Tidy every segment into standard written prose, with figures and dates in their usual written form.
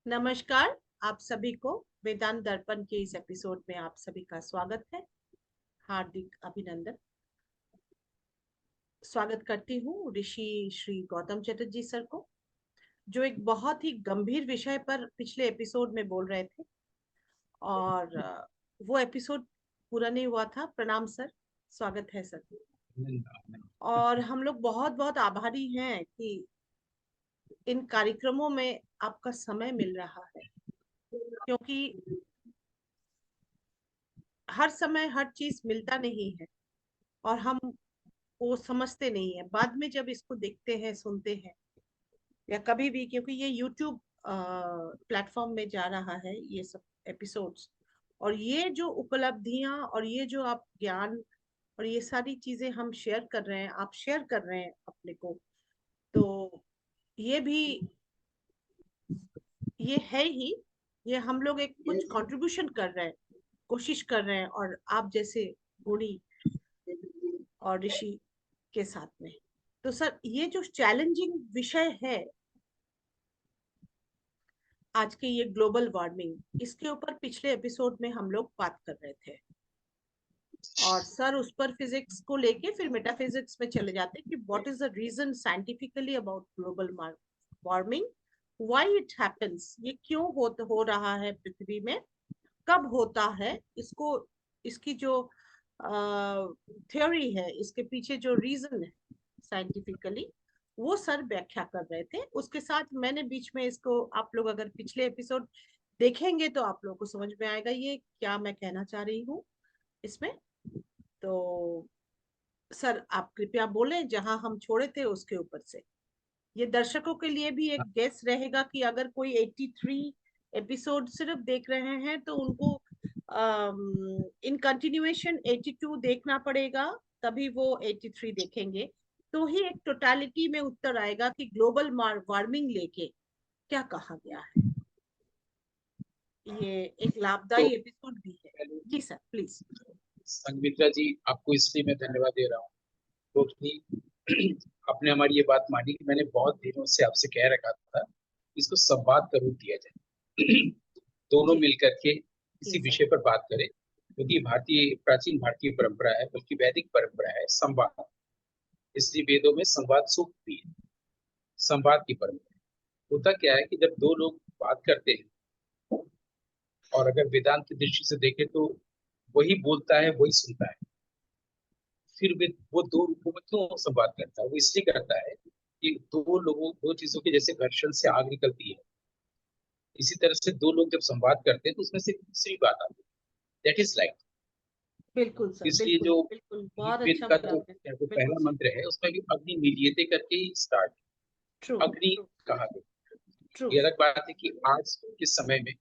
नमस्कार। आप सभी को वेदांत दर्पण के इस एपिसोड में आप सभी का स्वागत है। हार्दिक अभिनंदन। स्वागत करती हूँ ऋषि श्री गौतम चटर्जी सर को, जो एक बहुत ही गंभीर विषय पर पिछले एपिसोड में बोल रहे थे। और वो एपिसोड पूरा नहीं हुआ था। प्रणाम सर, स्वागत है सर। और हम लोग बहुत बहुत आभारी हैं कि इन कार्यक्रमों में आपका समय मिल रहा है, क्योंकि हर समय हर चीज मिलता नहीं है और हम वो समझते नहीं है। बाद में जब इसको देखते हैं, सुनते हैं या कभी भी, क्योंकि ये यूट्यूब प्लेटफॉर्म में जा रहा है ये सब एपिसोड्स, और ये जो उपलब्धियां और ये जो आप ज्ञान और ये सारी चीजें हम शेयर कर रहे हैं, आप शेयर कर रहे हैं अपने को, तो ये भी, ये है ही, ये हम लोग एक कुछ कंट्रीब्यूशन कर रहे हैं, कोशिश कर रहे हैं, और आप जैसे गुणी और ऋषि के साथ में। तो सर, ये जो चैलेंजिंग विषय है आज के, ये ग्लोबल वार्मिंग, इसके ऊपर पिछले एपिसोड में हम लोग बात कर रहे थे, और सर उस पर फिजिक्स को लेके फिर मेटाफिजिक्स में चले जाते हैं कि what is the reason scientifically about global warming, why it happens, ये क्यों हो रहा है पृथ्वी में, कब होता है इसको, इसकी जो थ्योरी है, इसके पीछे जो रीजन है साइंटिफिकली, वो सर व्याख्या कर रहे थे। उसके साथ मैंने बीच में इसको, आप लोग अगर पिछले एपिसोड देखेंगे तो आप लोगों को समझ में आएगा ये क्या मैं कहना चाह रही हूँ इसमें। तो सर आप कृपया बोलें जहां हम छोड़े थे उसके ऊपर से। ये दर्शकों के लिए भी एक गेस रहेगा कि अगर कोई 83 एपिसोड सिर्फ देख रहे हैं तो उनको इन कंटिन्यूएशन 82 देखना पड़ेगा, तभी वो 83 देखेंगे, तो ही एक टोटालिटी में उत्तर आएगा कि ग्लोबल वार्मिंग लेके क्या कहा गया है। ये एक तो लाभदायी एपिसोड भी है। जी सर, प्लीज। संगमित्रा जी, आपको इसलिए मैं धन्यवाद दे रहा हूँ क्योंकि आपने हमारी ये बात मानी कि मैंने बहुत दिनों से आपसे कह रखा था इसको संवाद का रूप दिया जाए। दोनों जी मिलकर के जी किसी सर। विषय पर बात करें, क्योंकि भारतीय प्राचीन भारतीय परंपरा है, बल्कि वैदिक परंपरा है संवाद। इसलिए वेदों में संवाद सूक्त भी है, संवाद की परंपरा। होता क्या है कि जब दो लोग बात करते हैं, और अगर वेदांत की दृष्टि से देखें तो वही बोलता है वही सुनता है। फिर वे वो दो रूपों में क्यों संवाद करता है? वो इसलिए करता है कि दो चीजों के जैसे घर्षण से आग निकलती है, इसी तरह से दो लोग जब संवाद करते हैं तो उसमें से तीसरी बात आती है, दैट इज लाइट। बिल्कुल सर, इसलिए बिल्कुल जो बिल्कुल, बहुत ऋग्वेद अच्छा का बोला आपने सर, जो बिल्कुल पहला सर। मंत्र है उसमें भी अग्नि मीडिएटे करके ही स्टार्ट, ट्रू अग्नि ट्रू कहा गया। ट्रू। ये अलग बात है कि आज के समय में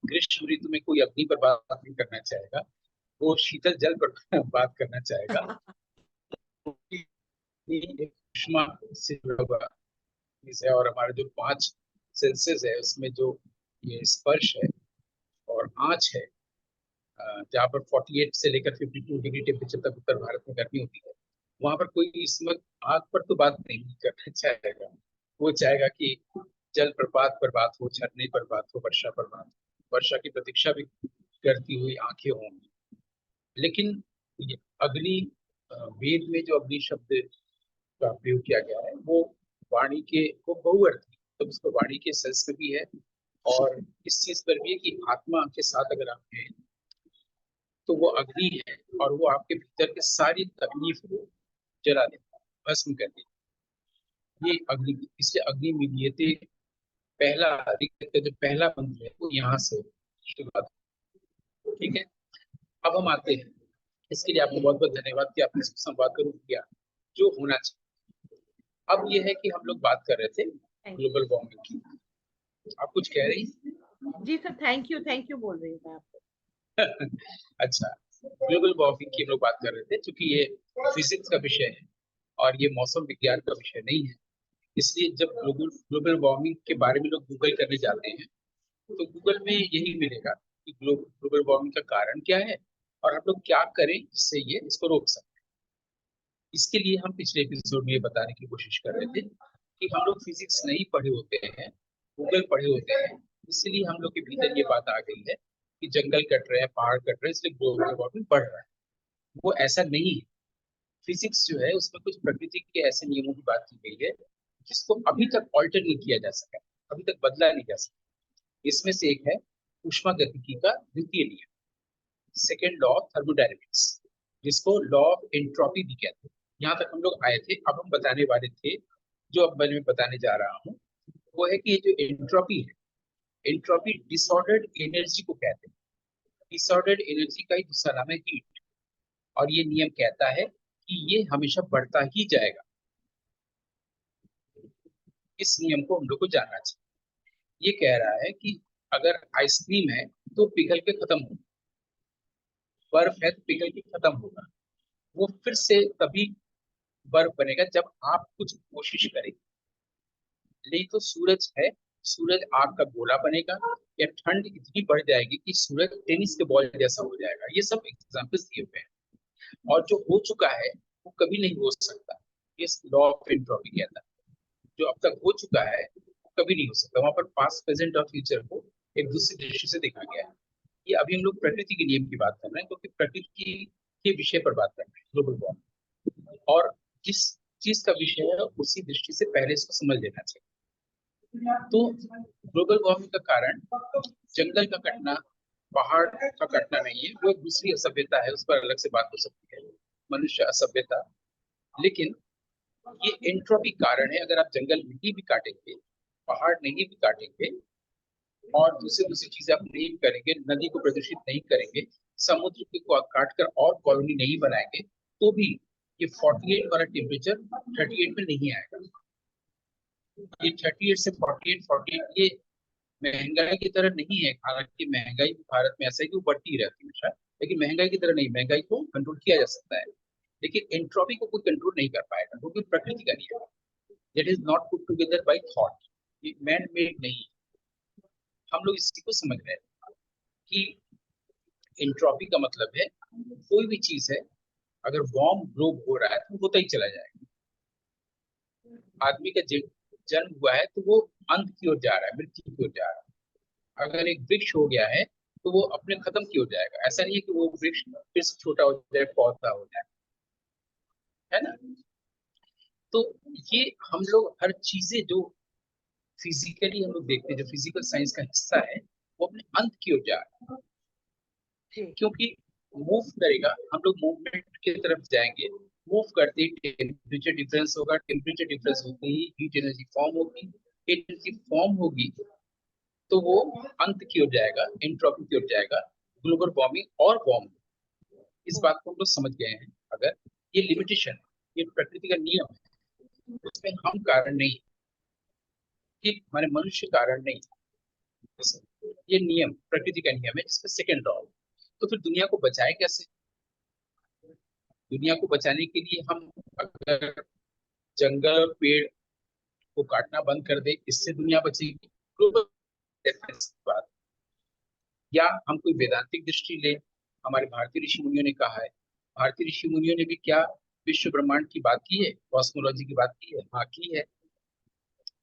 ग्रीष्म ऋतु में कोई अग्नि पर बात नहीं करना चाहेगा, वो शीतल जल पर बात करना चाहेगा। एक ऊष्मा से जुड़ा हुआ चीज है, और हमारे जो 5 सेंसेस है उसमें जो ये स्पर्श है और आंच है, जहाँ पर 48 से लेकर 52 डिग्री टेम्परेचर तक उत्तर भारत में गर्मी होती है, वहां पर कोई इस वक्त आग पर तो बात नहीं करना चाहेगा। वो चाहेगा कि जल प्रपात पर बात हो, झरने पर बात हो, वर्षा पर बात हो, वर्षा की प्रतीक्षा भी करती हुई आंखें होंगी। लेकिन ये अग्नि, वेद में जो अग्नि शब्द का प्रयोग किया गया है वो वाणी के वो बहुअर्थी, तो उसको वाणी के सेंस में भी है, और इस चीज पर भी है कि आत्मा के साथ अगर आप हैं तो वो अग्नि है, और वो आपके भीतर के सारी तकलीफ को जला देता है, भस्म कर देता है। ये अग्नि, इसलिए अग्नि मिलियते पहला ऋग्वेद का जो पहला मंत्र है वो यहाँ से शुरुआत है। ठीक है, अब हम आते हैं। इसके लिए आपको बहुत बहुत धन्यवाद कि आपने इसको संवाद का रूप दिया जो होना चाहिए। अब ये है कि हम लोग बात कर रहे थे थैंक ग्लोबल वार्मिंग की। आप कुछ कह रही यू जी सर, थैंक यू बोल रही हूँ मैं आपको। हैं? अच्छा, ग्लोबल वार्मिंग की हम लोग बात कर रहे थे, क्योंकि ये फिजिक्स का विषय है और ये मौसम विज्ञान का विषय नहीं है। इसलिए जब ग्लोबल ग्लोबल वार्मिंग के बारे में लोग गूगल करने जाते हैं तो गूगल में यही मिलेगा कि ग्लोबल वार्मिंग का कारण क्या है और हम लोग क्या करें जिससे ये इसको रोक सकें। इसके लिए हम पिछले एपिसोड में ये बताने की कोशिश कर रहे थे कि हम लोग फिजिक्स नहीं पढ़े होते हैं, गूगल पढ़े होते हैं, इसलिए हम लोग के भीतर ये बात आ गई है कि जंगल कट रहे हैं, पहाड़ कट रहे हैं, इसलिए ग्लोबल वार्मिंग बढ़ रहा है। वो ऐसा नहीं है। फिजिक्स जो है उसमें कुछ प्रकृति के ऐसे नियमों की बात की गई है जिसको अभी तक ऑल्टर नहीं किया जा सका, अभी तक बदला नहीं जा सका। इसमें से एक है ऊष्मागतिकी का द्वितीय नियम, सेकेंड लॉ ऑफ थर्मोडायनेमिक्स, जिसको लॉ ऑफ एंट्रोपी भी कहते हैं। यहाँ तक हम लोग आए थे। अब हम बताने वाले थे, जो अब मैं बताने जा रहा हूँ, वो है कि ये जो एंट्रोपी है, एंट्रोपी डिसऑर्डर्ड एनर्जी को कहते हैं। डिसऑर्डर्ड एनर्जी का ही दूसरा नाम है हीट। और ये नियम कहता है कि ये हमेशा बढ़ता ही जाएगा। इस नियम को हम लोग को जानना चाहिए। ये कह रहा है कि अगर आइसक्रीम है तो पिघल के खत्म होगा, बर्फ है तो पिघल के खत्म होगा। वो फिर से तभी बर्फ बनेगा जब आप कुछ कोशिश करेंगे। नहीं तो सूरज है, सूरज आग का गोला बनेगा, या ठंड इतनी बढ़ जाएगी कि सूरज टेनिस के बॉल जैसा हो जाएगा। ये सब एग्जाम्पल्स दिए हुए हैं। और जो हो चुका है वो कभी नहीं हो सकता। इस लॉ ऑफ एंट्रोपी कहता है जो अब तक हो चुका है वो कभी नहीं हो सकता। वहां पर पास्ट, प्रेजेंट और फ्यूचर को एक दूसरी दृष्टि से देखा गया है। ये अभी हम लोग प्रकृति के नियम की बात कर रहे हैं, क्योंकि प्रकृति के विषय पर बात कर रहे हैं, ग्लोबल वार्मिंग। और जिस चीज का विषय है उसी दृष्टि से पहले इसको समझ लेना चाहिए। तो ग्लोबल वार्मिंग का कारण जंगल का कटना, पहाड़ का कटना नहीं है। वो एक दूसरी असभ्यता है, उस पर अलग से बात हो सकती है, मनुष्य असभ्यता। लेकिन ये एंट्रोपी कारण है। अगर आप जंगल नहीं भी काटेंगे, पहाड़ नहीं भी काटेंगे, और दूसरी दूसरी चीजें आप नहीं करेंगे, नदी को प्रदूषित नहीं करेंगे, समुद्र को काट कर और कॉलोनी नहीं बनाएंगे, तो भी ये 48 वाला टेम्परेचर 38 में नहीं आएगा। ये 38 से 48, 48 ये महंगाई की तरह नहीं है। हालांकि महंगाई भारत में ऐसा है कि वो बढ़ती रहती है हमेशा, लेकिन महंगाई की तरह नहीं। महंगाई को कंट्रोल किया जा सकता है, लेकिन एंट्रोपी को कोई कंट्रोल नहीं कर पाएगा, क्योंकि प्रकृति का नियम that is not put together by thought. ये मैन मेड नहीं है। हम लोग इसी को समझ रहे हैं कि एंट्रोपी का मतलब है कोई भी चीज है, अगर वार्म ग्लोब हो रहा है तो होता ही चला जाएगा। आदमी का जन्म हुआ है तो वो अंत की ओर जा रहा है, मृत्यु की ओर जा रहा है। अगर एक वृक्ष हो गया है तो वो अपने खत्म की ओर जाएगा। ऐसा नहीं है कि वो वृक्ष फिर से छोटा हो जाए, पौधा हो जाए, है ना। तो ये हम लोग हर चीजें जो फिजिकली हम लोग देखते हैं, जो फिजिकल साइंस का हिस्सा है, वो अपने अंत की ओर जा रहा है। जी क्योंकि मूव करेगा, हम लोग मूवमेंट की तरफ जाएंगे। मूव करते ही टेम्परेचर डिफरेंस होगा, टेम्परेचर डिफरेंस होते ही हीट एनर्जी फॉर्म होगी, हीट एनर्जी फॉर्म होगी तो वो अंत की ओर जाएगा, एंट्रोपी की ओर जाएगा, ग्लोबल वार्मिंग और वार्म। इस बात को हम लोग समझ गए हैं। अगर ये लिमिटेशन, ये प्रकृति का नियम है, उसमें हम कारण नहीं, कि हमारे मनुष्य कारण नहीं। ये नियम प्रकृति का नियम है, जिसका सेकेंड लॉ। तो फिर दुनिया को बचाए कैसे? दुनिया को बचाने के लिए हम अगर जंगल और पेड़ को काटना बंद कर दे, इससे दुनिया बचेगी। ग्लोबल बात। या हम कोई वैदांतिक दृष्टि ले, हमारे भारतीय ऋषि मुनियों ने कहा है। भारतीय ऋषि मुनियों ने भी क्या विश्व ब्रह्मांड की बात की है, कॉस्मोलॉजी की बात की है? हाँ की है।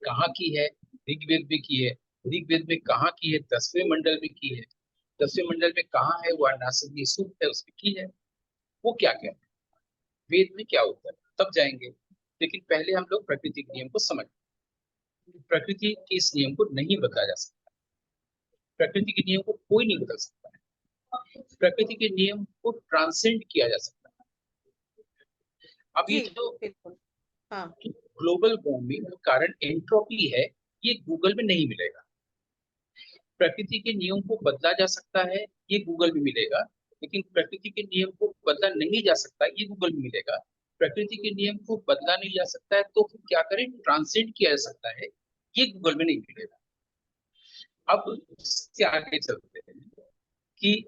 कहाँ की है? ऋग्वेद में की है। ऋग्वेद में कहाँ की है? 10वें मंडल में की है। 10वें मंडल में कहाँ है? वो नासदीय सूक्त है, उसमें की है। वो क्या कहते हैं, वेद में क्या उत्तर है, तब जाएंगे। लेकिन पहले हम लोग प्रकृति के नियम को समझ। प्रकृति के इस नियम को नहीं बदला जा सकता। प्रकृति के नियम को कोई नहीं बदल सकता है। प्रकृति के नियम को ट्रांसेंड किया जा सकता है। अब ये जी जो बिल्कुल। हाँ ग्लोबल वार्मिंग का कारण एंट्रोपी है, ये गूगल में नहीं मिलेगा। प्रकृति के नियम को बदला जा सकता है, ये गूगल में मिलेगा। लेकिन प्रकृति के नियम को बदला नहीं जा सकता, ये गूगल में मिलेगा। प्रकृति के नियम को बदला नहीं जा सकता है तो फिर क्या करें, ट्रांसलेट किया जा सकता है, ये गूगल में नहीं मिलेगा। अब इससे आगे चलते हैं कि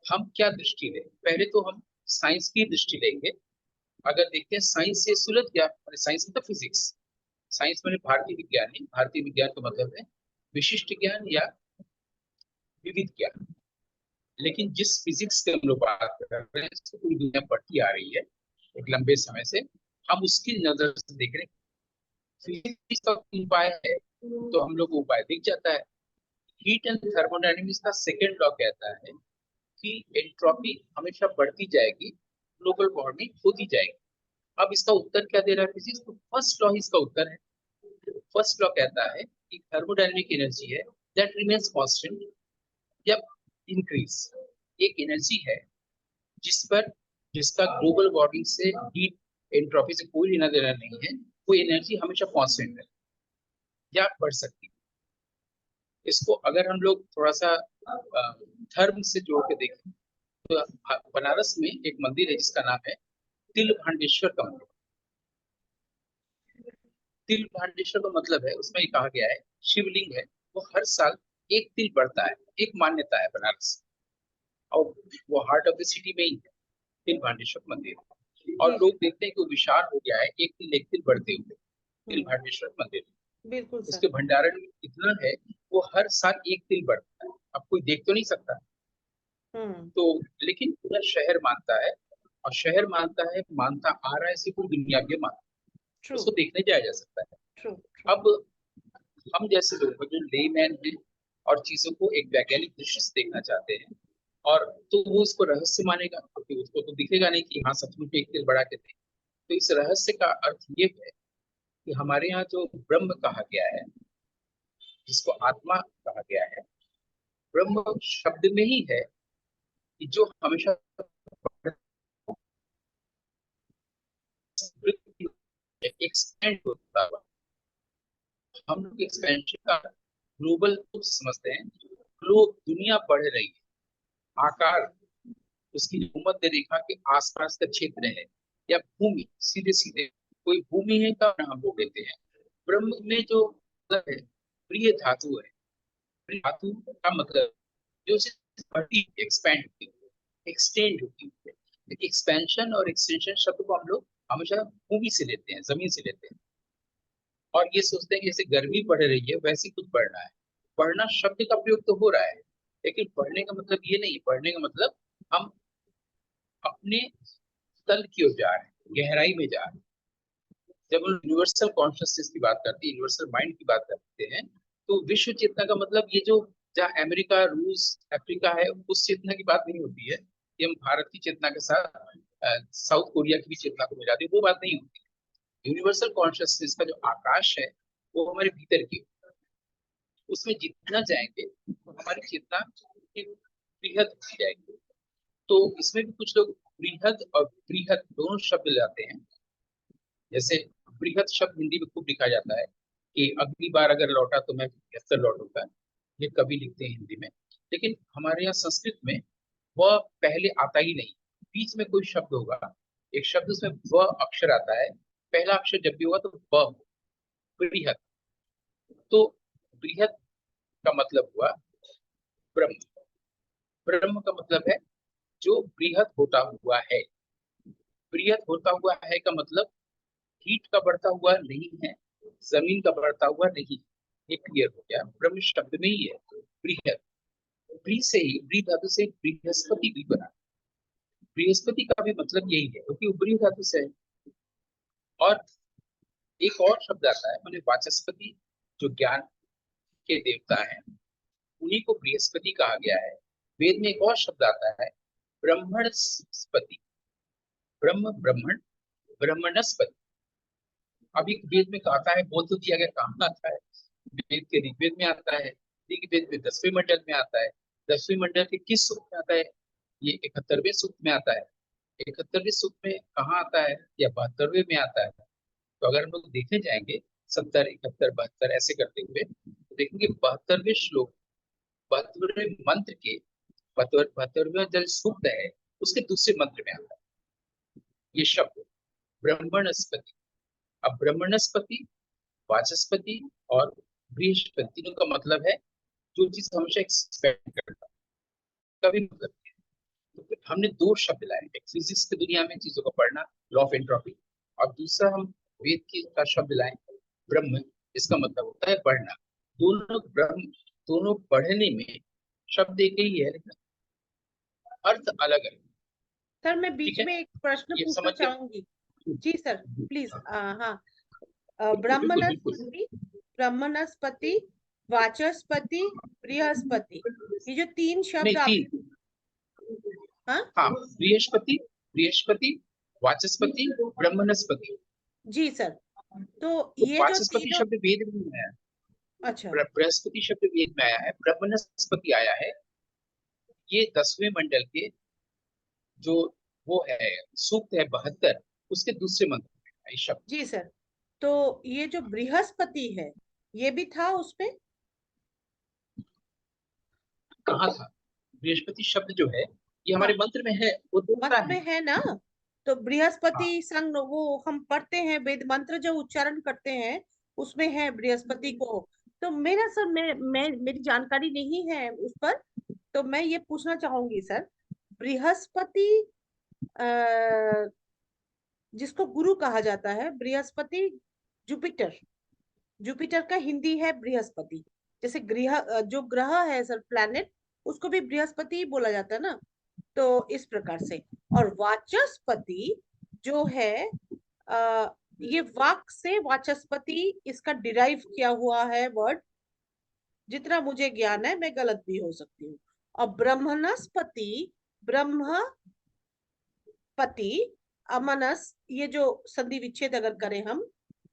हम क्या दृष्टि लें। पहले तो हम साइंस की दृष्टि लेंगे। अगर देखते हैं साइंस से सुलझ गया, साइंस मतलब फिजिक्स। साइंस मैंने भारतीय विज्ञान नहीं, भारतीय विज्ञान का मतलब है विशिष्ट ज्ञान या विविध ज्ञान। लेकिन जिस फिजिक्स की हम लोग बात कर रहे हैं, इसको पूरी दुनिया पढ़ती आ रही है एक लंबे समय से, हम उसकी नजर से देख रहे हैं। फिजिक्स का उपाय है तो हम लोग को उपाय दिख जाता है। हीट एंड थर्मोडायनेमिक्स का सेकेंड लॉ कहता है कि एंट्रोपी हमेशा बढ़ती जाएगी, ग्लोबल वार्मिंग होती जाएगी। अब इसका उत्तर क्या दे रहा है फिजिक्स? तो फर्स्ट लॉ ही इसका उत्तर है। फर्स्ट लॉ कहता है कि थर्मोडायनेमिक एनर्जी है दैट रिमेन्स कांस्टेंट या इंक्रीज। एक एनर्जी है जिसका ग्लोबल वार्मिंग से, हीट एंट्रोपी से कोई लेना देना नहीं है, वो एनर्जी हमेशा कांस्टेंट है या बढ़ सकती है। इसको अगर हम लोग थोड़ा सा धर्म से जोड़ के देखें तो बनारस में एक मंदिर है जिसका नाम है तिलभांडेश्वर का मंदिर। तिलभांडेश्वर का मतलब है, उसमें ये कहा गया है, शिवलिंग है, वो हर साल एक तिल बढ़ता है। एक मान्यता है बनारस, और वो हार्ट ऑफ द सिटी में ही है तिलभांडेश्वर मंदिर। और लोग देखते हैं कि वो विशाल हो गया है, एक तिल बढ़ते हुए तिलभांडेश्वर मंदिर। बिल्कुल उसके सर। भंडारण इतना है, वो हर साल एक तिल बढ़ता है। अब कोई देख तो नहीं सकता, तो लेकिन पूरा शहर मानता है, और शहर मानता है, मानता आ रहा है, इसे पूरी दुनिया भी मानता है। उसको देखने जाया जा सकता है। अब हम जैसे लोग जो लेमैन हैं और चीजों को एक वैज्ञानिक दृष्टि से देखना चाहते हैं, और तो वो इसको रहस्य मानेगा, क्योंकि उसको तो दिखेगा नहीं कि हाँ सचमुच एक तिल बढ़ा के थे। तो इस रहस्य का अर्थ ये है कि हमारे यहाँ जो ब्रह्म कहा गया है, जिसको आत्मा कहा गया है, ब्रह्म शब्द में ही है कि जो हमेशा एक्सपेंड होता है। हम लोग एक्सपेंशन का ग्लोबल समझते हैं। ग्लोब, दुनिया बढ़ रही है, आकार उसकी भूमध्य रेखा के आसपास का क्षेत्र है, या भूमि, सीधे सीधे कोई भूमि है का हम लोग लेते हैं। ब्रह्म में जो मतलब है, प्रिय धातु है। प्रिय धातु का मतलब जो एक्सपेंड होती है, एक्सटेंड होती है। एक्सपेंशन और एक्सटेंशन शब्द को हम लोग हमेशा भूमि से लेते हैं, जमीन से लेते हैं, और ये सोचते हैं कि जैसे गर्मी बढ़ रही है वैसे कुछ बढ़ना है। बढ़ना शब्द का प्रयोग तो हो रहा है, लेकिन बढ़ने का मतलब ये नहीं। बढ़ने का मतलब हम अपने तल की ओर जा रहे हैं, गहराई में जा रहे हैं। जब हम यूनिवर्सल कॉन्शियसनेस की बात करते हैं, यूनिवर्सल माइंड की बात करते हैं, तो विश्व चेतना का मतलब ये जो जहाँ अमेरिका, रूस, अफ्रीका है, उस चेतना की बात नहीं होती है कि हम भारत की चेतना के साथ साउथ कोरिया की भी चेतना को मिला दें, वो बात नहीं होती है। यूनिवर्सल कॉन्शियसनेस का जो आकाश है वो हमारे भीतर की, उसमें जितना जाएंगे तो हमारी चेतना बृहद होती जाएगी। तो इसमें भी कुछ लोग बृहद और बृहद दोनों शब्द लाते हैं। जैसे बृहद शब्द हिंदी में खूब लिखा जाता है कि अगली बार अगर लौटा तो मैं 75 लौटूंगा, ये कवि लिखते हैं हिंदी में। लेकिन हमारे यहाँ संस्कृत में वह पहले आता ही नहीं, बीच में कोई शब्द होगा, एक शब्द उसमें व अक्षर आता है, पहला अक्षर जब भी होगा तो व, बृहद। तो बृहद का मतलब हुआ ब्रह्म। ब्रह्म का मतलब है जो बृहद होता हुआ है। बृहद होता हुआ है का मतलब हीट का बढ़ता हुआ नहीं है, जमीन का बढ़ता हुआ नहीं। ये क्लियर हो गया, ब्रह्म शब्द में ही है बृहद। ब्री से ही, ब्री धातु से बृहस्पति भी बना। बृहस्पति का भी मतलब यही है, क्योंकि ब्री धातु से है। और एक और शब्द आता है, मैंने वाचस्पति, जो ज्ञान के देवता हैं, उन्हीं को बृहस्पति कहा गया है। वेद में एक और शब्द आता है, ब्रह्मणस्पति। ब्रह्म, ब्रह्मण, ब्रह्मणस्पति। अभी वेद में आता है, बोल तो दिया गया, कहाँ आता है? वेद के ऋग्वेद में आता है, ऋग्वेद में 10वें मंडल में आता है। 10वें मंडल के किस सूक्त में आता है? ये 71वें सूक्त में आता है। 71वें सूक्त में कहाँ आता है? या 72वें में आता है। तो अगर हम लोग देखने जाएंगे 70, 71, 72 ऐसे करते हुए, तो देखेंगे 72वें श्लोक, 72वें मंत्र के 72वें जो सूक्त है उसके दूसरे मंत्र में आता है ये शब्द ब्रह्मणस्पति। अब ब्रह्मणस्पति, वाचस्पति और बृहस्पति, तीनों का मतलब है जो चीज हमेशा एक्सपेंड करता है, कभी मतलब नहीं है। तो फिर हमने दो शब्द लाए, एक फिजिक्स की दुनिया में चीजों को पढ़ना, लॉ ऑफ एंट्रोपी, और दूसरा हम वेद की का शब्द लाए, ब्रह्म, इसका मतलब होता है बढ़ना। दोनों ब्रह्म, दोनों बढ़ने में शब्द एक ही है, लेकिन अर्थ अलग अलग। सर मैं ठीक बीच है, में एक प्रश्न ये पूछना समझ के चाहूंगी। जी सर, प्लीज। हाँ, बिल्कुल बिल्कुल। ब्रह्मणस्पति, ब्रह्मणस्पति, वाचस्पति, बृहस्पति, ये जो तीन शब्द नहीं, आप, तीन। हाँ हाँ, बृहस्पति, बृहस्पति, वाचस्पति, ब्रह्मणस्पति। जी सर, तो तो ये जो वाचस्पति तीनों, शब्द वेद में नहीं आया, अच्छा बृहस्पति शब्द वेद में आया है, ब्रह्मणस्पति आया है। ये 10वें मंडल के जो वो है, सूक्त है 72, उसके दूसरे मंत्र में है ये शब्द। जी सर, तो ये जो बृहस्पति है ये भी था उसमें? कहाँ था? बृहस्पति शब्द जो है ये हमारे हाँ मंत्र में है, वो देवता मंत्र है। में है ना, तो हाँ, बृहस्पति संग वो हम पढ़ते हैं, वेद मंत्र जो उच्चारण करते हैं उसमें है बृहस्पति को। तो मेरा सर, मैं मेरी जानकारी नहीं है उस पर, तो मैं ये पूछना चाहूंगी सर, बृहस्पति जिसको गुरु कहा जाता है, बृहस्पति, जुपिटर, जुपिटर का हिंदी है बृहस्पति, जैसे जो ग्रह है सर, प्लैनेट, उसको भी बृहस्पति ही बोला जाता है ना, तो इस प्रकार से। और वाचस्पति जो है, ये वाक से वाचस्पति, इसका डिराइव किया हुआ है वर्ड, जितना मुझे ज्ञान है, मैं गलत भी हो सकती हूँ। और ब्रह्मणस्पति, ब्रह्म पति, अमनस, ये जो संधि विच्छेद अगर करें हम,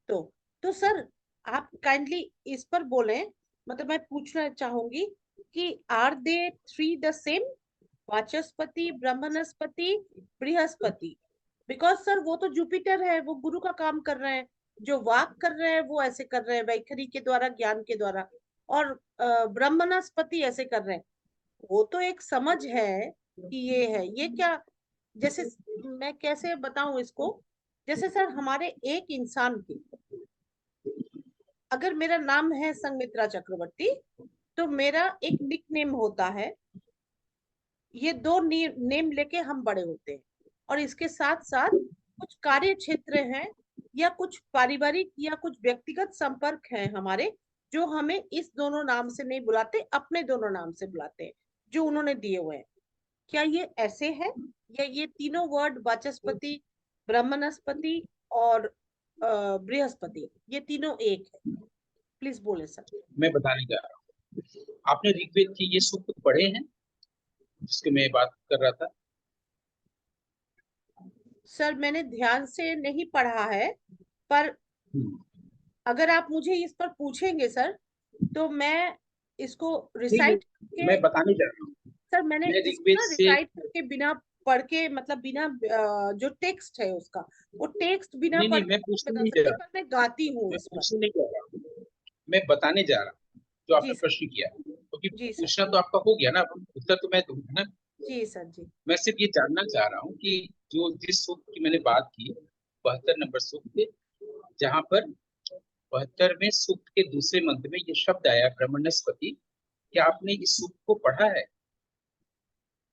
तो सर आप काइंडली इस पर बोलें, मतलब मैं पूछना चाहूंगी कि are they three the same, Vachaspati, Brahmanaspati, Brihaspati? Because sir वो तो जुपिटर है, वो गुरु का काम कर रहे हैं, जो वाक कर रहे हैं वो ऐसे कर रहे हैं वैखरी के द्वारा, ज्ञान के द्वारा, और ब्रह्मणस्पति ऐसे कर रहे हैं, वो तो एक समझ है कि ये है, ये क्या, जैसे मैं कैसे बताऊं इसको, जैसे सर हमारे एक इंसान की, अगर मेरा नाम है संगमित्रा चक्रवर्ती, तो मेरा एक निक नेम होता है, ये दो नेम लेके हम बड़े होते हैं, और इसके साथ साथ कुछ कार्य क्षेत्र हैं, या कुछ पारिवारिक या कुछ व्यक्तिगत संपर्क हैं हमारे, जो हमें इस दोनों नाम से नहीं बुलाते, अपने दोनों नाम से बुलाते हैं, जो उन्होंने दिए हुए हैं। क्या ये ऐसे है, या ये तीनों वर्ड, वाचस्पति, ब्रह्मणस्पति और बृहस्पति, ये तीनों एक है? प्लीज बोले सर। मैं बताने जा रहा हूँ। आपने ऋग्वेद के ये सूक्त पढ़े हैं जिसके मैं बात कर रहा था? सर मैंने ध्यान से नहीं पढ़ा है, पर हम्म, अगर आप मुझे इस पर पूछेंगे सर, तो मैं इसको नहीं नहीं, रिसाइट करके, मैं बताने जा रहा हूँ। सर मैंने मैं इसको ऋग्वेद ना से, रिसाइट करके, बिना पढ़ के, मतलब बिना जो टेक्स्ट है उसका, वो टेक्स्ट बिना नहीं नहीं, पढ़ के मैं नहीं पूछने बता नहीं जा सकती, रहा, पर मैं गाती हूँ मैं इस पर। पूछने नहीं जा रहा हूँ, मैं बताने जा रहा हूँ जो जी आपने सर, प्रश्न किया, क्योंकि जी सर, पूछना तो आपका हो गया ना, उत्तर तो मैं दूंगा ना। जी सर, जी मैं सिर्फ ये जानना चाह रहा हूँ कि जो जिस सूक्त की मैंने बात की, 72 नंबर सूक्त, जहाँ पर 72वें सूक्त के दूसरे मंत्र में ये शब्द आया ब्रह्मणस्पति, क्या आपने इस सूक्त को पढ़ा है?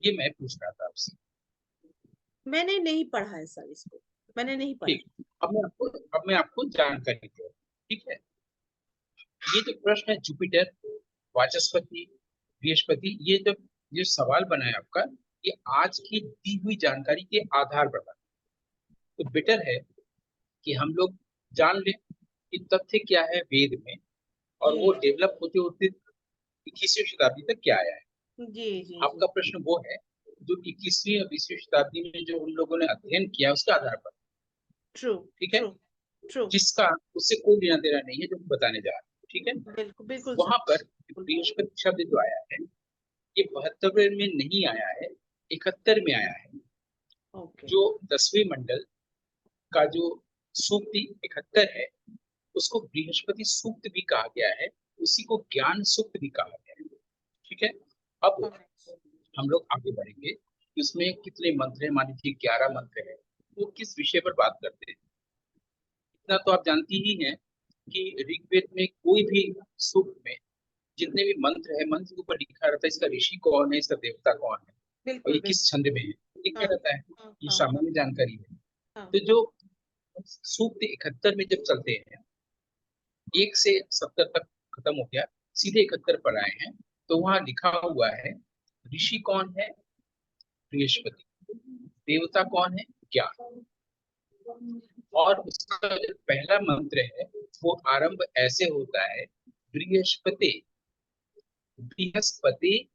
ये मैं पूछ रहा था आपसे। मैंने नहीं पढ़ा है सर इसको, मैंने नहीं पढ़ा। ठीक, अब मैं आपको जानकारी दूँ। ठीक है, ये जो प्रश्न है जुपिटर, वाचस्पति, बृहस्पति, ये जब ये सवाल बना है आपका, ये आज की दी हुई जानकारी के आधार पर बना। तो बेटर है कि हम लोग जान लें कि तथ्य क्या है वेद में, और वो जी डेवलप होते होते 21वीं शताब्दी तक क्या आया है। जी जी जी, आपका प्रश्न वो है जो 21वीं और 20वीं शताब्दी में जो उन लोगों ने अध्ययन किया उसके आधार पर। ट्रू, ठीक है, ट्रू, ट्रू, जिसका उससे कोई लेना देना नहीं है जो हम बताने जा रहे हैं। ठीक है, बिल्कुल बिल्कुल सर, वहां पर बिल्कुल। बृहस्पति शब्द जो आया है, ये 72 में नहीं आया है, 71 में आया है। ओके, जो 10वें मंडल का जो सूक्ति 71 है, उसको बृहस्पति सूक्त भी कहा गया है, उसी को ज्ञान सूक्त भी कहा गया है। ठीक है, अब हम लोग आगे बढ़ेंगे कि उसमें कितने मंत्र हैं, मान लीजिए 11 मंत्र है, वो किस विषय पर बात करते हैं। इतना तो आप जानती ही हैं कि ऋग्वेद में कोई भी सूक्त में जितने भी मंत्र है, मंत्र के ऊपर लिखा रहता है इसका ऋषि कौन है, इसका देवता कौन है, और बिल्कुल ये बिल्कुल, किस छंद में है, ये क्या हाँ रहता है, हाँ ये हाँ हाँ सामान्य जानकारी है। हाँ, तो जो सूक्त 71 में जब चलते हैं, 1 से 70 तक खत्म हो गया, सीधे 71 पर आए हैं, तो वहां लिखा हुआ है ऋषि कौन है, बृहस्पति, देवता कौन है, ज्ञान। और उसका जो पहला मंत्र है वो आरंभ ऐसे होता है, बृहस्पति बृहस्पति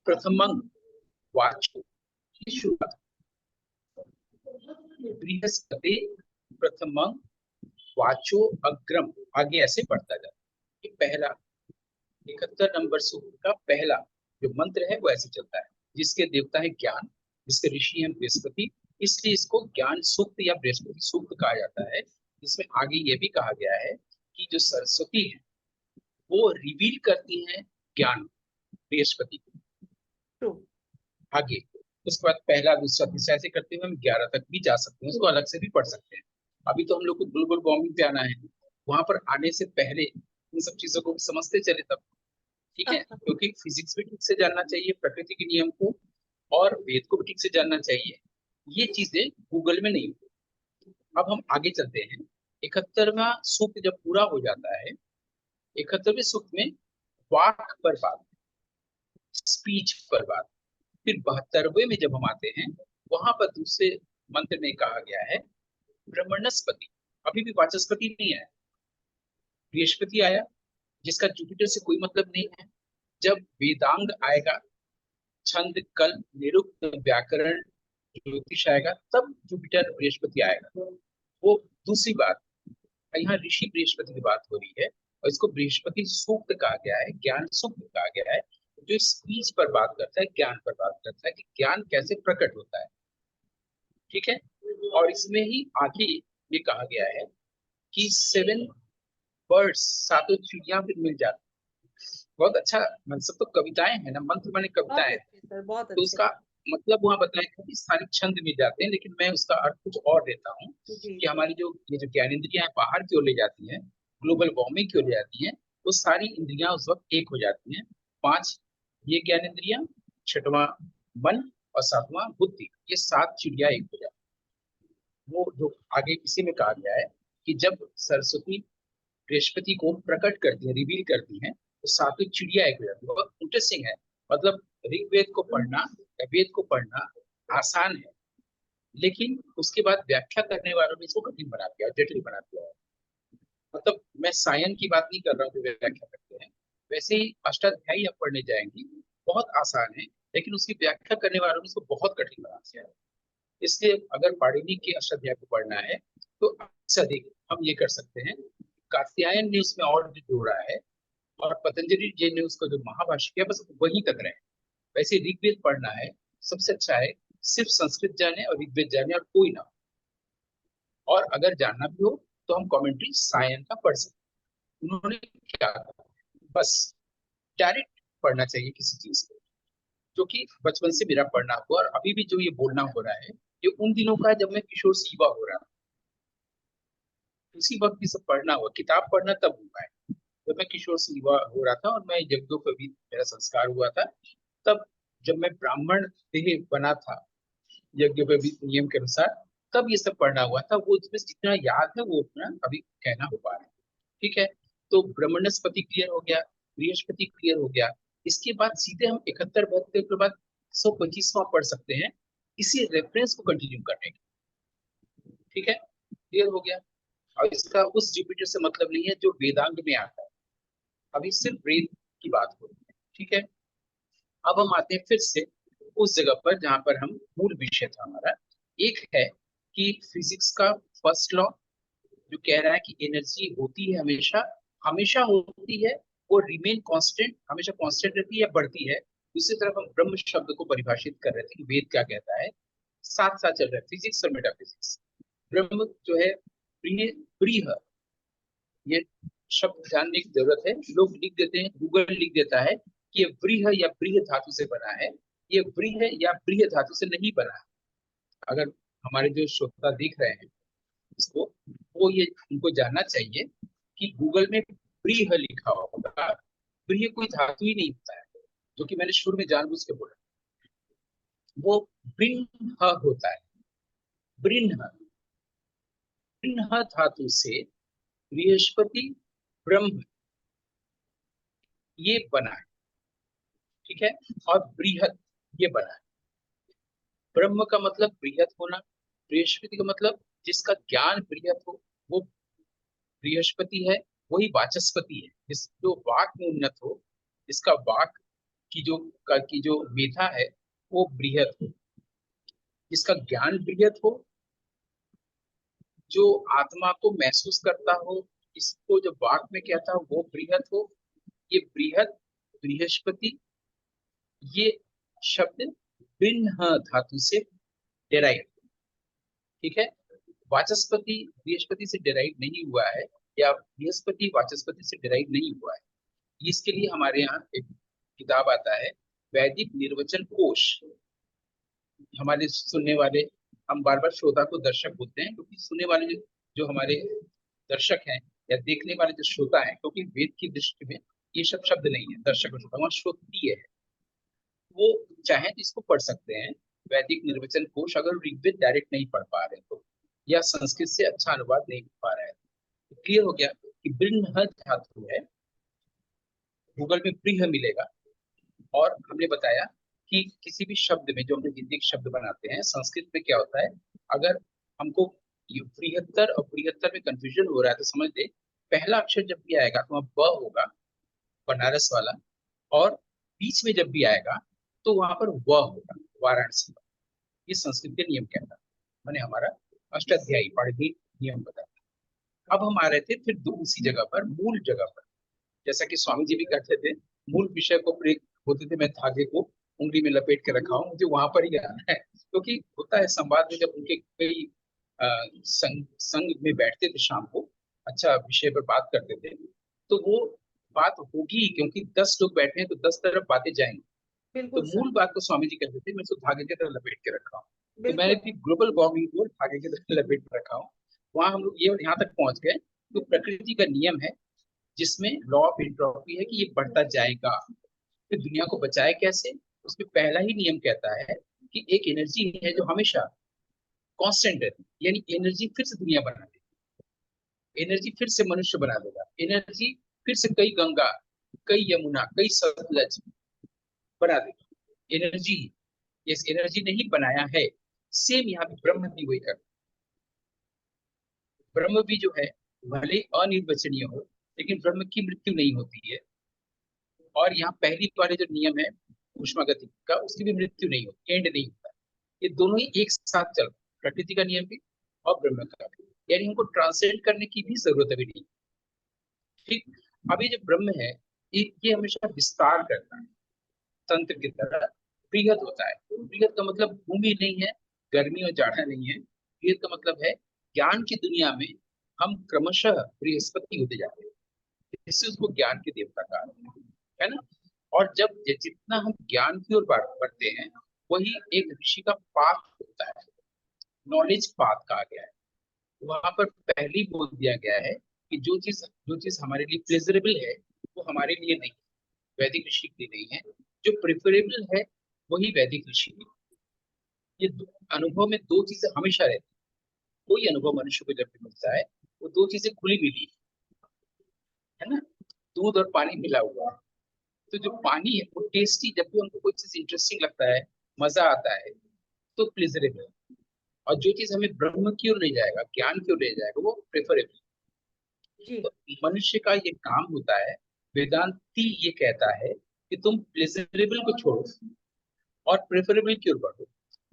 प्रथमं वाचो, ये शुरुआत। बृहस्पति प्रथमं वाचो अग्रम, आगे ऐसे बढ़ता जाता है। ये पहला 71 नंबर सूक्त का पहला जो मंत्र है वो ऐसे चलता है। जिसके देवता है ज्ञान, जिसके ऋषि है बृहस्पति, इसलिए इसको ज्ञान सूक्त या बृहस्पति सूक्त कहा जाता है। इसमें आगे ये भी कहा गया है कि जो सरस्वती है वो रिवील करती है ज्ञान बृहस्पति को। ट्रू। आगे उसके बाद पहला दूसरा तीसरा ऐसे करते हुए हम 11 तक भी जा सकते हैं, उसको अलग से भी पढ़ सकते हैं। अभी तो हम लोग को ग्लोबल वार्मिंग पे आना है, वहां पर आने से पहले इन सब चीजों को समझते चले तब, ठीक है। क्योंकि फिजिक्स भी ठीक से जानना चाहिए, प्रकृति के नियम को, और वेद को भी ठीक से जानना चाहिए। ये चीजें गूगल में नहीं होती। अब हम आगे चलते हैं। 71वां सूक्त जब पूरा हो जाता है, 71वें सूक्त में वाक पर बात, स्पीच पर बात। फिर 72वें में जब हम आते हैं, वहां पर दूसरे मंत्र में कहा गया है ब्रह्मणस्पति। अभी भी वाचस्पति नहीं आया, बृहस्पति आया, जिसका जुपिटर से कोई मतलब नहीं है। जब वेदांग आएगा, छंद, कल, निरुक्त, व्याकरण, ज्योतिष आएगा, तब जुपिटर बृहस्पति आएगा। वो दूसरी बात। यहाँ ऋषि बृहस्पति की बात हो रही है, और इसको बृहस्पति सूक्त कहा गया है, ज्ञान सूक्त कहा गया है, जो स्पीच पर बात करता है, ज्ञान पर बात करता है कि ज्ञान कैसे प्रकट होता है, ठीक है। और इसमें ही आगे ये कहा गया है कि 7 बर्ड्स, सातों चिड़िया फिर मिल जाती। बहुत अच्छा, मतलब सब तो कविताएं है ना, मंत्र माने बहुत कविताएं हैं। अच्छे सर, बहुत तो अच्छे। उसका मतलब वहां बताया था कि सारे छंद मिल जाते हैं, लेकिन मैं उसका अर्थ कुछ और देता हूँ जी कि हमारी जो ये जो ज्ञानेंद्रियां बाहर की ओर ले जाती हैं, ग्लोबल वार्मिंग की ओर ले जाती हैं, वो सारी इंद्रियां उस वक्त एक हो जाती हैं। 5 ये ज्ञानेंद्रियां, 6वां मन, और 7वां बुद्धि, ये 7 चिड़िया एक हो जाती हैं। वो जो आगे इसी में कहा गया है कि जब सरस्वती बृहस्पति को प्रकट करती है, रिवील करती है, तो सातों चिड़िया एक हो जाती है। बहुत इंटरेस्टिंग है। मतलब ऋग्वेद को पढ़ना या वेद को पढ़ना आसान है, लेकिन उसके बाद व्याख्या करने वालों ने इसको कठिन बना दिया, जटिल बना दिया है। मतलब मैं सायन की बात नहीं कर रहा हूँ जो व्याख्या करते हैं, वैसे ही अष्टाध्यायी आप पढ़ने जाएंगे, बहुत आसान है, लेकिन उसकी व्याख्या करने वालों ने इसको बहुत कठिन बना दिया है। इसलिए अगर पाणिनि के अष्टाध्याय को पढ़ना है तो अक्सर अधिक हम ये कर सकते हैं। कात्यायन ने उसमें और जो जोड़ा है, और पतंजलि जी ने उसका जो महाभाष्य किया, बस वहीं तक रहे। वैसे ऋग्वेद पढ़ना है, सबसे अच्छा है सिर्फ संस्कृत जाने और ऋग्वेद जाने, और कोई ना। और अगर जानना भी हो तो हम कमेंट्री सायन का पढ़ सकते हैं। उन्होंने क्या कहा, बस डायरेक्ट पढ़ना चाहिए किसी चीज को, जो कि बचपन से मेरा पढ़ना हुआ, और अभी भी जो ये बोलना हो रहा है, ये उन दिनों का है जब मैं किशोर से युवा हो रहा था। उसी वक्त ये सब पढ़ना हुआ, किताब पढ़ना तब हुआ है जब मैं किशोर से युवा हो रहा था, और मैं यज्ञों पर भी मेरा संस्कार हुआ था। तब जब मैं ब्राह्मण देह बना था यज्ञ पे भी नियम के अनुसार, तब ये सब पढ़ना हुआ था। वो उसमें जितना याद है वो उतना अभी कहना हो पा रहा है, ठीक है। तो ब्रह्मणस्पति क्लियर हो गया, बृहस्पति क्लियर हो गया। इसके बाद सीधे हम 71 72 के बाद 125वां पढ़ सकते हैं, इसी रेफरेंस को कंटिन्यू करने के, ठीक है। क्लियर हो गया। और इसका उस जुपिटर से मतलब नहीं है जो वेदांग में आता है, अभी सिर्फ वेद की बात हो रही है, ठीक है। अब हम आते हैं फिर से उस जगह पर जहां पर हम मूल विषय था हमारा। एक है कि फिजिक्स का फर्स्ट लॉ जो कह रहा है कि एनर्जी होती है हमेशा, हमेशा होती है, और रिमेन कांस्टेंट, हमेशा कांस्टेंट रहती है या बढ़ती है। दूसरी तरफ हम ब्रह्म शब्द को परिभाषित कर रहे थे कि वेद क्या कहता है। साथ साथ चल रहा है फिजिक्स और मेटाफिजिक्स। ब्रह्म जो है प्रिय, प्रिय, ये शब्द जानने की जरूरत है। लोग लिख देते हैं, गूगल लिख देता है कि ये व्रीह या प्रिय धातु से बना है। ये व्रीह या प्रिय धातु से नहीं बना है। अगर हमारे जो श्रोता देख रहे हैं इसको, वो ये उनको जानना चाहिए कि गूगल में प्रिय लिखा होगा, प्रिय कोई धातु ही नहीं होता है, जो कि मैंने शुरू में जानबूझ के बोला। वो ब्रिन्ह होता है, ब्रिन्ह, ब्रिन्ह धातु से बृहस्पति ब्रह्म ये बना है, ठीक है। और बृहत ये बना है। ब्रह्म का मतलब बृहत होना, बृहस्पति का मतलब जिसका ज्ञान बृहत हो, वो बृहस्पति है। वही वाचस्पति है, जिस जो वाक में उन्नत हो, जिसका वाक की जो मेधा है वो बृहत हो, जिसका ज्ञान बृहत हो, जो आत्मा को महसूस करता हो, इसको जो वाक में कहता हो वो बृहत हो। ये बृहत, बृहस्पति, ये शब्द बृह धातु से डेराइव, ठीक है। वाचस्पति बृहस्पति से डेराइव नहीं हुआ है, या बृहस्पति वाचस्पति से डेराइव नहीं हुआ है। इसके लिए हमारे यहाँ एक किताब आता है, वैदिक निर्वचन कोश। हमारे सुनने वाले, हम बार बार श्रोता को दर्शक बोलते हैं, क्योंकि सुनने वाले जो हमारे दर्शक हैं या देखने वाले जो श्रोता हैं, क्योंकि वेद की दृष्टि में ये सब शब्द नहीं है दर्शक और श्रोता, वहाँ श्रोत्रिय है। वो चाहे तो इसको पढ़ सकते हैं, वैदिक निर्वचन कोश, अगर ऋग्वेद डायरेक्ट नहीं पढ़ पा रहे तो, या संस्कृत से अच्छा अनुवाद नहीं हो पा रहा है। तो क्लियर हो गया कि बृह धातु है, गूगल में प्रिय मिलेगा। और हमने बताया कि किसी भी शब्द में, जो हम हिंदी के शब्द बनाते हैं, संस्कृत में क्या होता है, अगर हमको ये बृहत्तर और बृहत्तर में कंफ्यूजन हो रहा है तो समझ ले, पहला अक्षर जब भी आएगा तो वहाँ ब होगा, बनारस वाला, और बीच में जब भी आएगा तो वहां पर व होगा, वाराणसी। ये संस्कृत के नियम कहता है, मैंने हमारा अष्टाध्यायी पाणिनि नियम बताया। अब हम आ रहे थे फिर उसी जगह पर, मूल जगह पर, जैसा कि स्वामी जी भी कहते थे, मूल विषय को ब्रेक होते थे, मैं धागे को उंगली में लपेट के रखा हूँ, मुझे वहां पर ही आना है। क्योंकि होता है संवाद में, जब उनके कई संग में बैठते थे शाम को, अच्छा विषय पर बात करते थे, तो वो बात होगी, क्योंकि 10 लोग बैठे हैं तो 10 तरफ बातें जाएंगी। तो बिल्कुल सर। मूल बात को स्वामी जी कहते थे, मैं उसको धागे की तरह लपेट के रखा हूँ। तो मैंने बिल्कुल। भी ग्लोबल वार्मिंग को धागे की तरह लपेट के रखा हूँ। वहां हम लोग ये यहाँ तक पहुंच गए, तो प्रकृति का नियम है, जिसमें लॉ ऑफ एंट्रोपी है कि ये बढ़ता जाएगा। फिर दुनिया को बचाए कैसे, उसमें पहला ही नियम कहता है कि एक एनर्जी है जो हमेशा कांस्टेंट रहती है, यानी एनर्जी फिर से दुनिया बना देगी, एनर्जी फिर से मनुष्य बना देगा, एनर्जी फिर से कई गंगा, कई यमुना, कई सतलज बना देगा, एनर्जी। इस एनर्जी ने ही बनाया है। सेम यहाँ पे ब्रह्म भी वही कर, ब्रह्म भी जो है भले अनिर्वचनीय हो, लेकिन ब्रह्म की मृत्यु नहीं होती है। और यहाँ पहली वाले जो नियम है ऊष्मागति का, उसकी भी मृत्यु नहीं होती, एंड नहीं होता। ये दोनों ही एक साथ चल, प्रकृति का नियम भी और ब्रह्म का भी, यानी हमको ट्रांसलेट करने की भी जरूरत अभी नहीं। ठीक। अभी जो ब्रह्म है, ये हमेशा विस्तार करता है, तंत्र की तरह बृहद होता है। बृहद का मतलब भूमि नहीं है, गर्मी और जाड़ा नहीं है। बृहद का मतलब है ज्ञान की दुनिया में हम क्रमशः बृहस्पति होते जाते हैं, इससे उसको ज्ञान के देवता कहा है ना। और जब जितना हम ज्ञान की ओर बढ़ते हैं, वही एक ऋषि का पाथ होता है, नॉलेज पाथ कहा गया है। वहां पर पहले ही बोल दिया गया है कि जो चीज हमारे लिए प्लेजरेबल है वो हमारे लिए नहीं, वैदिक ऋषि के लिए नहीं है। जो प्रेफरेबल है वही वैदिक ऋषि के लिए। ये अनुभव में दो चीजें हमेशा रहती है। कोई अनुभव मनुष्य को जब भी मिलता है, वो दो चीजें खुली मिली है ना, दूध और पानी मिला हुआ है। तो जो पानी है वो टेस्टी, जब भी हमको कोई चीज इंटरेस्टिंग लगता है, मजा आता है, तो प्लेजरेबल है। और जो चीज हमें ब्रह्म की ओर ले जाएगा, ज्ञान की ओर ले जाएगा, वो प्रेफरेबल। जी। तो मनुष्य का ये काम होता है, वेदांती ये कहता है कि तुम प्लेजरेबल को छोड़ो और प्रेफरेबल की ओर बढ़ो,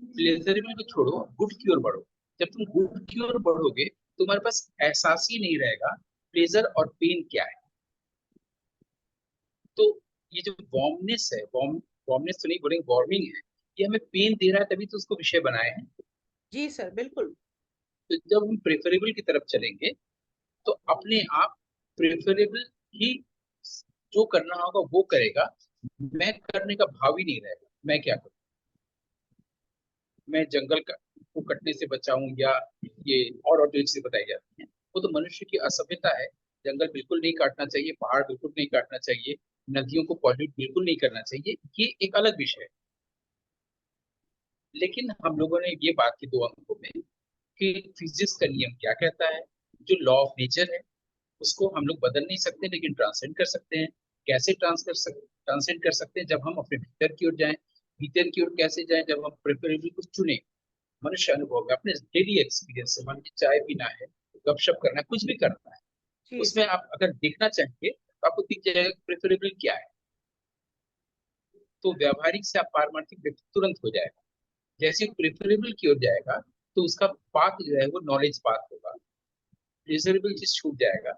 प्लेजरेबल को छोड़ो, गुड की ओर बढ़ो। जब तुम गुड की ओर बढ़ोगे, तुम्हारे पास एहसास ही नहीं रहेगा प्लेजर और पेन क्या है। तो ये जो वार्मनेस है, वार्मनेस तो नहीं बोलेंगे, वार्मिंग है, ये हमें पेन दे रहा है, तभी तो उसको विषय बनाए हैं। जी सर, बिल्कुल। तो जब हम प्रेफरेबल की तरफ चलेंगे, तो अपने आप प्रेफरेबल ही जो करना होगा वो करेगा। मैं करने का भाव ही नहीं रहेगा, मैं क्या करूं, मैं जंगल का को कटने से बचाऊं, या ये और जो चीजें बताई जाती हैं, वो तो मनुष्य की असभ्यता है। जंगल बिल्कुल नहीं काटना चाहिए, पहाड़ बिल्कुल नहीं काटना चाहिए, नदियों को पॉल्यूट बिल्कुल नहीं करना चाहिए, ये एक अलग विषय है। लेकिन हम लोगों ने ये बात की 2 अंकों में कि फिजिक्स का नियम क्या कहता है, जो लॉ ऑफ नेचर है उसको हम लोग बदल नहीं सकते, लेकिन ट्रांसलेट कर सकते हैं। कैसे ट्रांसलेट कर सकते हैं, जब हम अपने भीतर की ओर जाएं। भीतर की ओर कैसे जाएं, जब हम प्रेफरेबली कुछ चुने, मनुष्य अनुभव में अपने डेली एक्सपीरियंस से, मान लीजिए चाय पीना है, गपशप करना है, कुछ भी करना है, जी उसमें सर। आप अगर देखना चाहेंगे तो आपको दिख जाएगा प्रेफरेबल क्या है। तो व्यावहारिक से आप पारमार्थिक व्यक्ति तुरंत हो जाएगा। जैसे प्रेफरेबल की ओर जाएगा तो उसका पाथ जो है वो नॉलेज पाथ होगा। प्रेजरेबल चीज छूट जाएगा,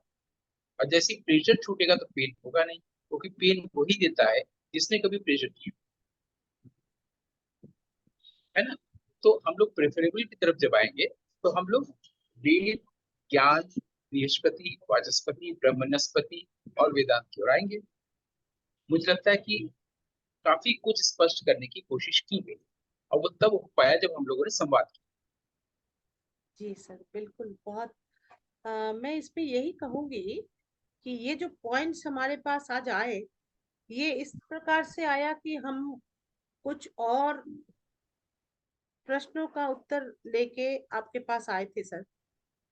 और जैसे प्रेशर छूटेगा तो पेन होगा नहीं, क्योंकि पेन वही देता है जिसने कभी प्रेशर किया, है ना। तो हम लोग प्रेफरेबल की तरफ जब आएंगे तो हम लोग वेद, ज्ञान, बृहस्पति, वाचस्पति, ब्रह्मणस्पति और वेदांत की ओर आएंगे। मुझे लगता है कि काफी कुछ स्पष्ट करने की कोशिश की गई, और वो तब हो पाया जब हम लोगों ने संवाद किया। जी सर बिल्कुल। बहुत मैं इसमें यही कहूंगी कि ये जो पॉइंट्स हमारे पास आज आए, ये इस प्रकार से आया कि हम कुछ और प्रश्नों का उत्तर लेके आपके पास आए थे सर,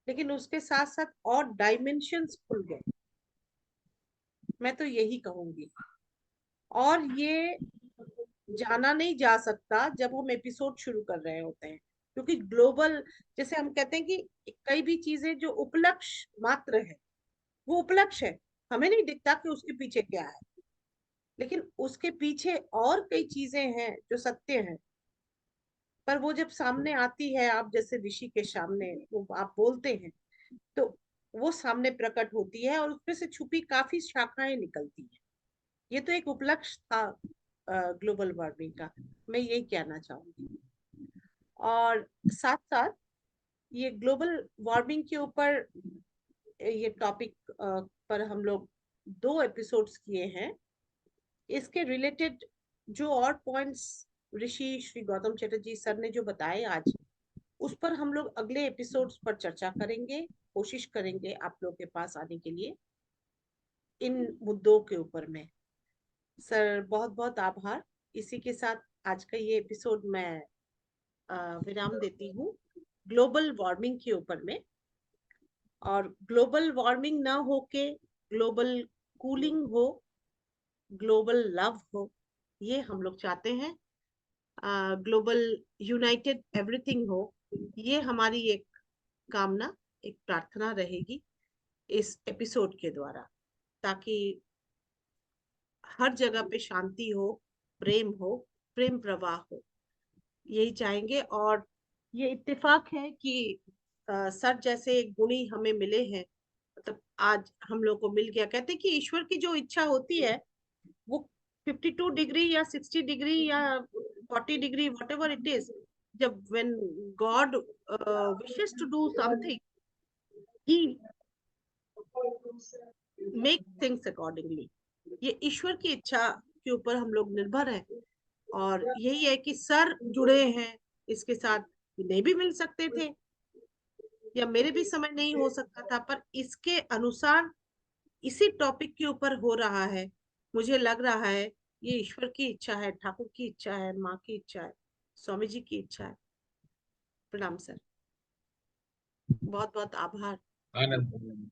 लेकिन उसके साथ साथ और डायमेंशंस खुल गए, मैं तो यही कहूंगी। और ये जाना नहीं जा सकता जब हम एपिसोड शुरू कर रहे होते हैं, क्योंकि ग्लोबल, जैसे हम कहते हैं कि कई भी चीजें जो उपलक्ष्य मात्र है, वो उपलक्ष्य है, हमें नहीं दिखता कि उसके पीछे क्या है, लेकिन उसके पीछे और कई चीजें हैं जो सत्य है। पर वो जब सामने आती है, आप जैसे ऋषि के सामने वो आप बोलते हैं, तो वो सामने प्रकट होती है और उसमें से छुपी काफी शाखाएं निकलती हैं। ये तो एक उपलक्ष्य था ग्लोबल वार्मिंग का, मैं यही कहना चाहूंगी। और साथ साथ ये ग्लोबल वार्मिंग के ऊपर ये टॉपिक पर हम लोग 2 एपिसोड्स किए हैं। इसके रिलेटेड जो और पॉइंट्स ऋषि श्री गौतम चटर्जी सर ने जो बताए आज, उस पर हम लोग अगले एपिसोड्स पर चर्चा करेंगे, कोशिश करेंगे आप लोग के पास आने के लिए इन मुद्दों के ऊपर में। सर बहुत बहुत आभार। इसी के साथ आज का ये एपिसोड मैं विराम देती हूँ ग्लोबल वार्मिंग के ऊपर में। और ग्लोबल वार्मिंग ना हो के ग्लोबल कूलिंग हो, ग्लोबल लव हो, ये हम लोग चाहते हैं। ग्लोबल यूनाइटेड एवरीथिंग हो, ये हमारी एक कामना, एक प्रार्थना रहेगी इस एपिसोड के द्वारा, ताकि हर जगह पे शांति हो, प्रेम प्रवाह हो, यही चाहेंगे। और ये इत्तेफाक है कि सर जैसे गुणी हमें मिले हैं, मतलब आज हम लोग को मिल गया। कहते हैं कि ईश्वर की जो इच्छा होती है वो 52 डिग्री या 60 डिग्री या 40 degree, what ever it is, जब when God wishes to do something, he make things accordingly। ये ईश्वर की इच्छा के ऊपर हम लोग निर्भर हैं। और यही है कि सर जुड़े हैं इसके साथ, नहीं भी मिल सकते थे या मेरे भी समय नहीं हो सकता था, पर इसके अनुसार इसी टॉपिक के ऊपर हो रहा है। मुझे लग रहा है ये ईश्वर की इच्छा है, ठाकुर की इच्छा है, माँ की इच्छा है, स्वामी जी की इच्छा है। प्रणाम सर, बहुत बहुत आभार। आनंद।